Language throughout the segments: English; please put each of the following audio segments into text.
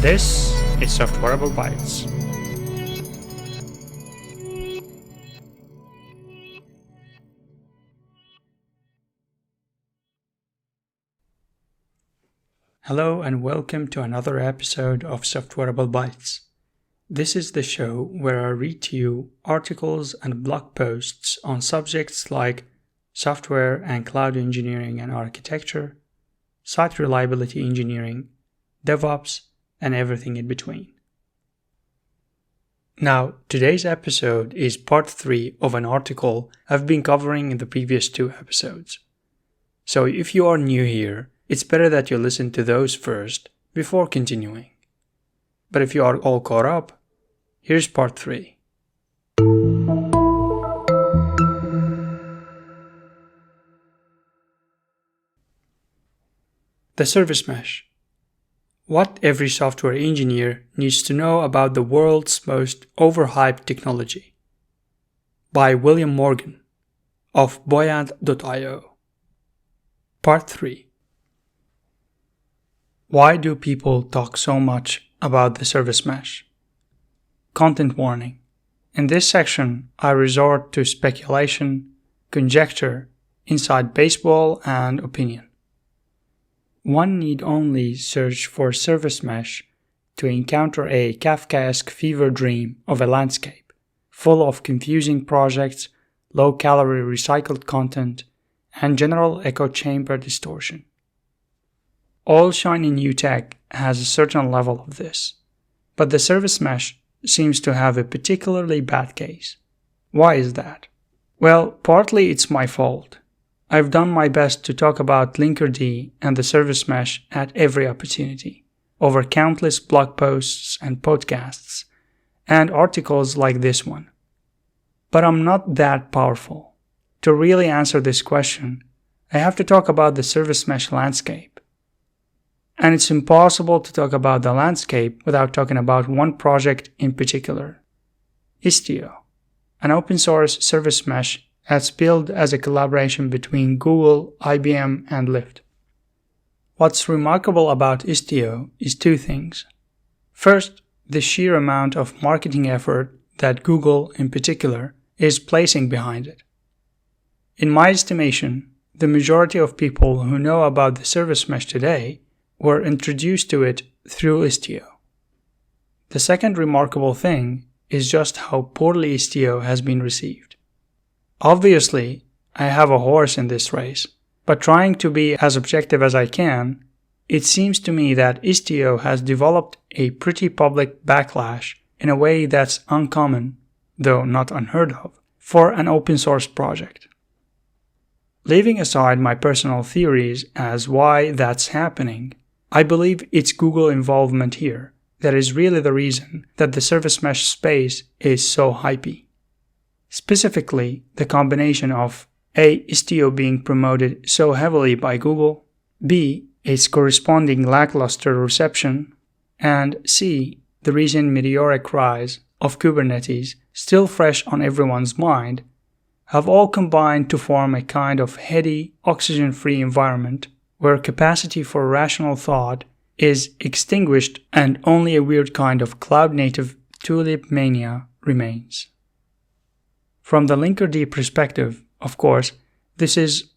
This is Softwareable Bytes. Hello and welcome to another episode of Softwareable Bytes. This is the show where I read to you articles and blog posts on subjects like software and cloud engineering and architecture, site reliability engineering, DevOps, and everything in between. Now, today's episode is part 3 of an article I've been covering in the previous 2 episodes. So if you are new here, it's better that you listen to those first before continuing. But if you are all caught up, here's part 3. The service mesh. What every software engineer needs to know about the world's most overhyped technology. By William Morgan of Buoyant.io. Part 3. Why do people talk so much about the service mesh? Content warning. In this section, I resort to speculation, conjecture, inside baseball, and opinion. One need only search for service mesh to encounter a Kafkaesque fever dream of a landscape, full of confusing projects, low-calorie recycled content, and general echo chamber distortion. All shiny new tech has a certain level of this, but the service mesh seems to have a particularly bad case. Why is that? Well, partly it's my fault. I've done my best to talk about Linkerd and the service mesh at every opportunity, over countless blog posts and podcasts, and articles like this one. But I'm not that powerful. To really answer this question, I have to talk about the service mesh landscape. And it's impossible to talk about the landscape without talking about one project in particular. Istio, an open source service mesh that's built as a collaboration between Google, IBM, and Lyft. What's remarkable about Istio is 2 things. First, the sheer amount of marketing effort that Google, in particular, is placing behind it. In my estimation, the majority of people who know about the service mesh today were introduced to it through Istio. The second remarkable thing is just how poorly Istio has been received. Obviously, I have a horse in this race, but trying to be as objective as I can, it seems to me that Istio has developed a pretty public backlash in a way that's uncommon, though not unheard of, for an open source project. Leaving aside my personal theories as why that's happening, I believe it's Google involvement here that is really the reason that the service mesh space is so hypey. Specifically, the combination of A. Istio being promoted so heavily by Google, B. its corresponding lackluster reception, and C. the recent meteoric rise of Kubernetes, still fresh on everyone's mind, have all combined to form a kind of heady, oxygen-free environment where capacity for rational thought is extinguished and only a weird kind of cloud-native tulip mania remains. From the Linkerd perspective, of course, this is,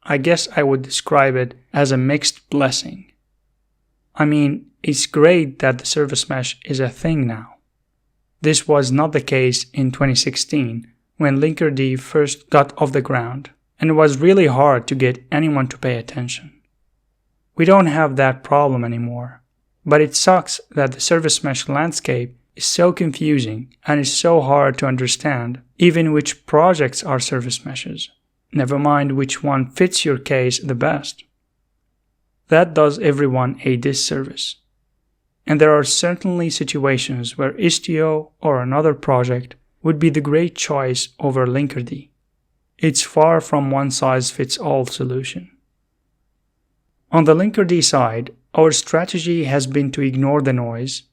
I guess I would describe it as a mixed blessing. I mean, it's great that the service mesh is a thing now. This was not the case in 2016 when Linkerd first got off the ground, and it was really hard to get anyone to pay attention. We don't have that problem anymore, but it sucks that the service mesh landscape is so confusing and is so hard to understand even which projects are service meshes, never mind which one fits your case the best. That does everyone a disservice. And there are certainly situations where Istio or another project would be the great choice over Linkerd. It's far from one-size-fits-all solution. On the Linkerd side, our strategy has been to ignore the noise,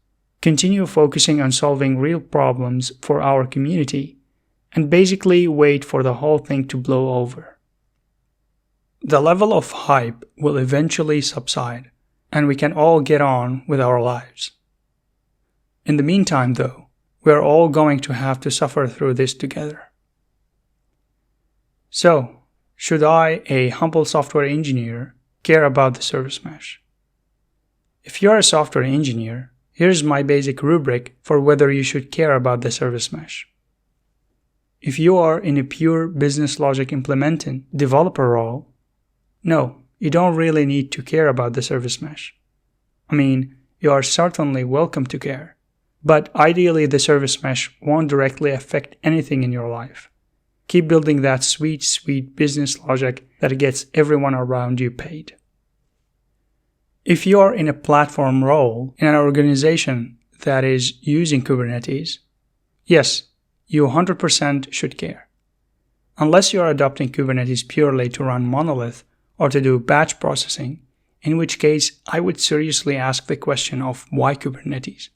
continue focusing on solving real problems for our community, and basically wait for the whole thing to blow over. The level of hype will eventually subside, and we can all get on with our lives. In the meantime, though, we are all going to have to suffer through this together. So, should I, a humble software engineer, care about the service mesh? If you're a software engineer, here's my basic rubric for whether you should care about the service mesh. If you are in a pure business logic implementing developer role, no, you don't really need to care about the service mesh. I mean, you are certainly welcome to care, but ideally the service mesh won't directly affect anything in your life. Keep building that sweet business logic that gets everyone around you paid. If you are in a platform role in an organization that is using Kubernetes, yes, you 100% should care. Unless you are adopting Kubernetes purely to run monolith or to do batch processing, in which case I would seriously ask the question of why Kubernetes.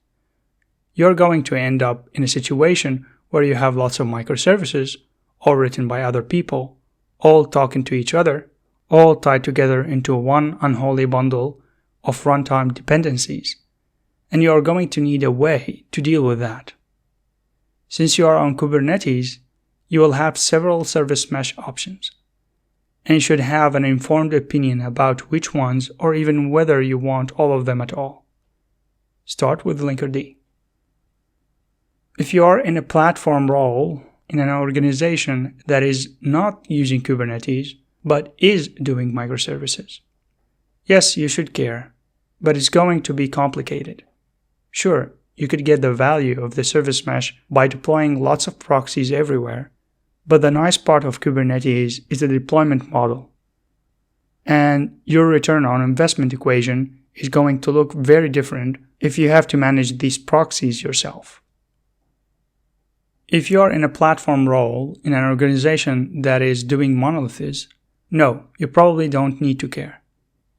You're going to end up in a situation where you have lots of microservices, all written by other people, all talking to each other, all tied together into one unholy bundle of runtime dependencies, and you are going to need a way to deal with that. Since you are on Kubernetes, you will have several service mesh options, and you should have an informed opinion about which ones or even whether you want all of them at all. Start with Linkerd. If you are in a platform role in an organization that is not using Kubernetes but is doing microservices, yes, you should care, but it's going to be complicated. Sure, you could get the value of the service mesh by deploying lots of proxies everywhere, but the nice part of Kubernetes is the deployment model. And your return on investment equation is going to look very different if you have to manage these proxies yourself. If you are in a platform role in an organization that is doing monoliths, no, you probably don't need to care.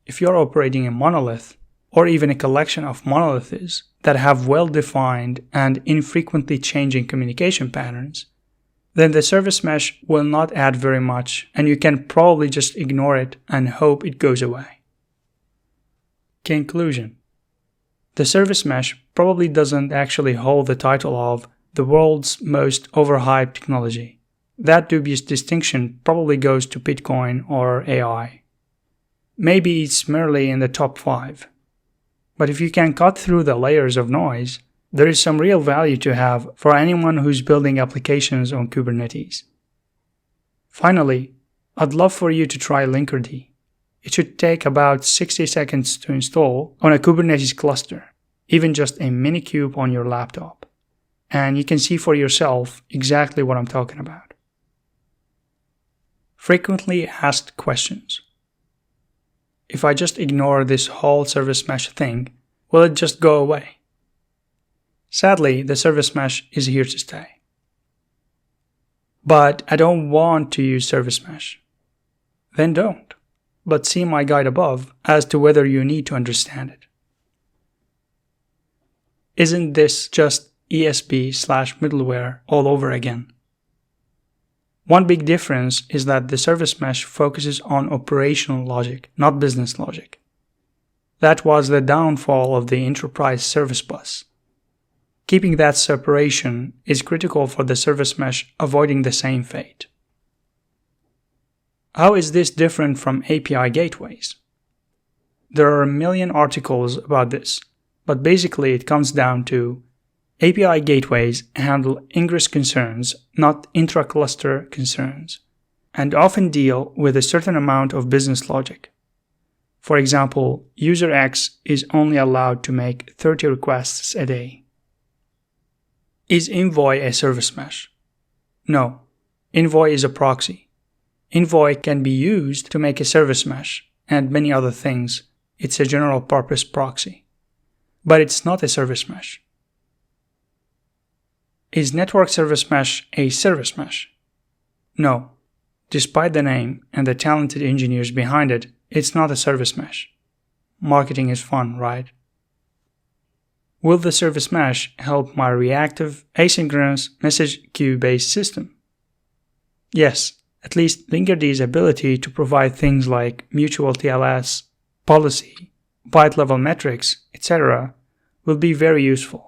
If you're operating a monolith, or even a collection of monoliths that have well-defined and infrequently changing communication patterns, then the service mesh will not add very much and you can probably just ignore it and hope it goes away. Conclusion. The service mesh probably doesn't actually hold the title of the world's most overhyped technology. That dubious distinction probably goes to Bitcoin or AI. Maybe it's merely in the top 5. But if you can cut through the layers of noise, there is some real value to have for anyone who's building applications on Kubernetes. Finally, I'd love for you to try Linkerd. It should take about 60 seconds to install on a Kubernetes cluster, even just a minikube on your laptop. And you can see for yourself exactly what I'm talking about. Frequently asked questions. If I just ignore this whole service mesh thing, will it just go away? Sadly, the service mesh is here to stay. But I don't want to use service mesh. Then don't. But see my guide above as to whether you need to understand it. Isn't this just ESB/middleware all over again? One big difference is that the service mesh focuses on operational logic, not business logic. That was the downfall of the enterprise service bus. Keeping that separation is critical for the service mesh avoiding the same fate. How is this different from API gateways? There are a million articles about this, but basically it comes down to API gateways handle ingress concerns, not intra-cluster concerns, and often deal with a certain amount of business logic. For example, user X is only allowed to make 30 requests a day. Is Envoy a service mesh? No. Envoy is a proxy. Envoy can be used to make a service mesh and many other things. It's a general purpose proxy. But it's not a service mesh. Is Network Service Mesh a service mesh? No. Despite the name and the talented engineers behind it, it's not a service mesh. Marketing is fun, right? Will the service mesh help my reactive, asynchronous message queue-based system? Yes, at least Linkerd's ability to provide things like mutual TLS, policy, byte level metrics, etc. will be very useful.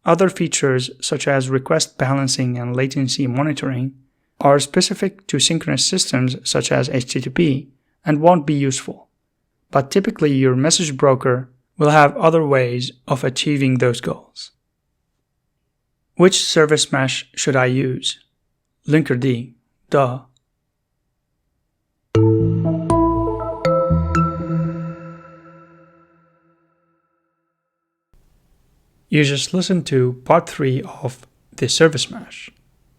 Other features, such as request balancing and latency monitoring, are specific to synchronous systems such as HTTP and won't be useful. But typically your message broker will have other ways of achieving those goals. Which service mesh should I use? Linkerd, duh. You just listened to part 3 of The Service Mesh,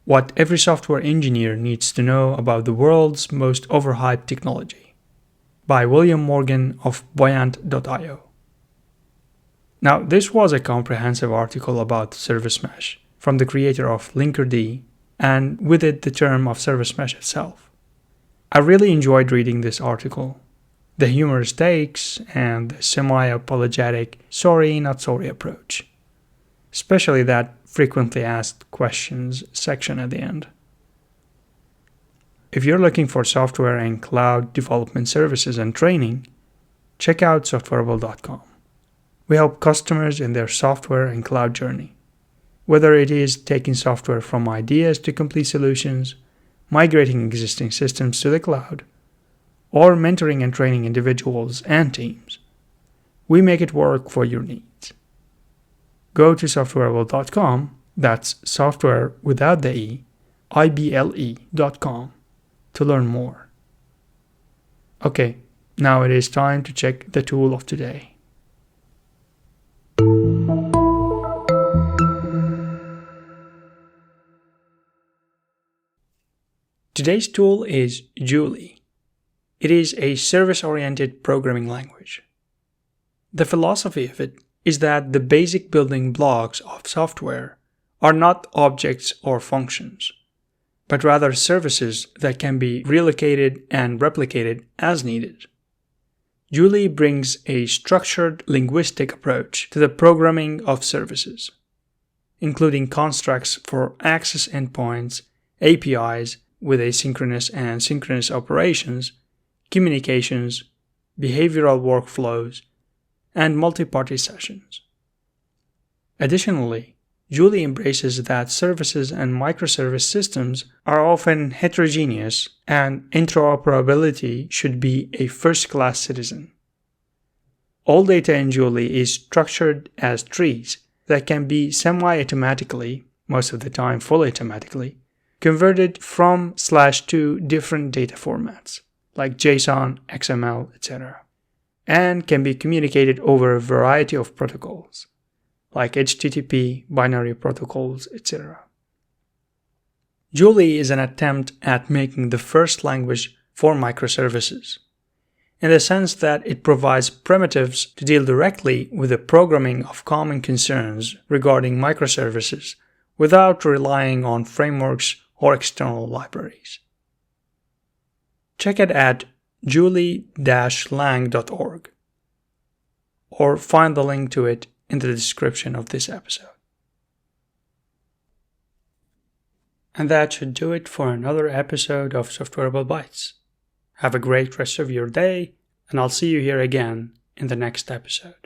what every software engineer needs to know about the world's most overhyped technology, by William Morgan of Buoyant.io. Now, this was a comprehensive article about service mesh from the creator of Linkerd, and with it the term of service mesh itself. I really enjoyed reading this article, the humorous takes and the semi-apologetic sorry not sorry approach, especially that frequently asked questions section at the end. If you're looking for software and cloud development services and training, check out softwareable.com. We help customers in their software and cloud journey, whether it is taking software from ideas to complete solutions, migrating existing systems to the cloud, or mentoring and training individuals and teams. We make it work for your needs. Go to softwareable.com, that's software without the E, IBLE.com, to learn more. Okay, now it is time to check the tool of today. Today's tool is Julie. It is a service-oriented programming language. The philosophy of it is that the basic building blocks of software are not objects or functions, but rather services that can be relocated and replicated as needed. Julie brings a structured linguistic approach to the programming of services, including constructs for access endpoints, APIs with asynchronous and synchronous operations, communications, behavioral workflows, and multi-party sessions. Additionally, Julie embraces that services and microservice systems are often heterogeneous and interoperability should be a first-class citizen. All data in Julie is structured as trees that can be semi-automatically, most of the time fully automatically, converted from/to different data formats, like JSON, XML, etc., and can be communicated over a variety of protocols, like HTTP, binary protocols, etc. Julie is an attempt at making the first language for microservices, in the sense that it provides primitives to deal directly with the programming of common concerns regarding microservices without relying on frameworks or external libraries. Check it at julie-lang.org, or find the link to it in the description of this episode. And that should do it for another episode of Softwareable Bytes. Have a great rest of your day, and I'll see you here again in the next episode.